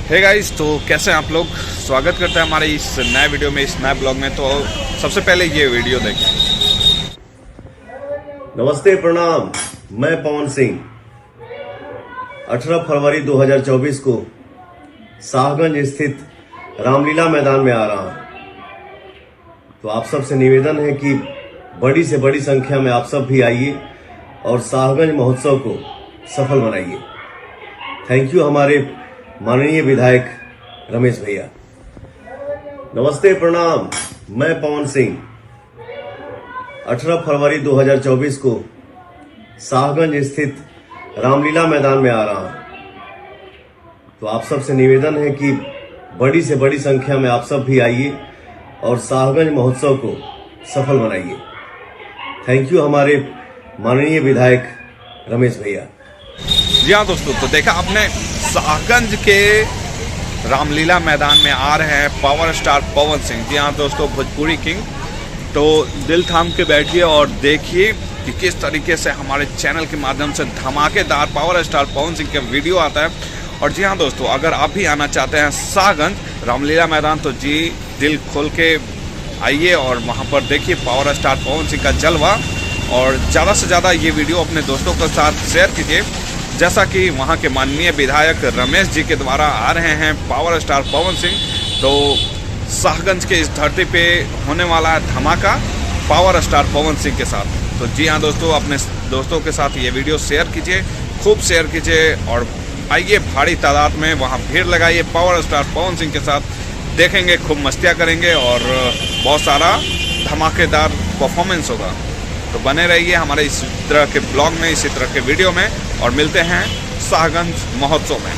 Hey guys, तो कैसे हैं आप लोग। स्वागत करते हैं हमारे इस नए वीडियो में, इस नए ब्लॉग में। तो सबसे पहले ये वीडियो देखें। नमस्ते, प्रणाम। मैं पवन सिंह 18 फरवरी 2024 को शाहगंज स्थित रामलीला मैदान में आ रहा हूं। तो आप सबसे निवेदन है कि बड़ी से बड़ी संख्या में आप सब भी आइए और शाहगंज महोत्सव को सफल बनाइए। थैंक यू हमारे माननीय विधायक रमेश भैया। नमस्ते, प्रणाम। मैं पवन सिंह 18 फरवरी 2024 को शाहगंज स्थित रामलीला मैदान में आ रहा हूं। तो आप सबसे निवेदन है कि बड़ी से बड़ी संख्या में आप सब भी आइए और शाहगंज महोत्सव को सफल बनाइए। थैंक यू हमारे माननीय विधायक रमेश भैया। जी हाँ दोस्तों, तो देखा आपने, शाहगंज के रामलीला मैदान में आ रहे हैं पावर स्टार पवन सिंह। जी हाँ दोस्तों, भोजपुरी किंग। तो दिल थाम के बैठिए और देखिए कि किस तरीके से हमारे चैनल के माध्यम से धमाकेदार पावर स्टार पवन सिंह का वीडियो आता है। और जी हाँ दोस्तों, अगर आप भी आना चाहते हैं शाहगंज रामलीला मैदान, तो जी दिल खोल के आइए और वहाँ पर देखिए पावर स्टार पवन सिंह का जलवा। और ज़्यादा से ज़्यादा ये वीडियो अपने दोस्तों के साथ शेयर कीजिए, जैसा कि वहाँ के माननीय विधायक रमेश जी के द्वारा आ रहे हैं पावर स्टार पवन सिंह। तो शाहगंज के इस धरती पे होने वाला है धमाका पावर स्टार पवन सिंह के साथ। तो जी हाँ दोस्तों, अपने दोस्तों के साथ ये वीडियो शेयर कीजिए, खूब शेयर कीजिए और आइए भारी तादाद में वहाँ भीड़ लगाइए पावर स्टार पवन सिंह के साथ। देखेंगे, खूब मस्तियाँ करेंगे और बहुत सारा धमाकेदार परफॉर्मेंस होगा। तो बने रहिए हमारे इस तरह के ब्लॉग में, इसी तरह के वीडियो में, और मिलते हैं शाहगंज महोत्सव में।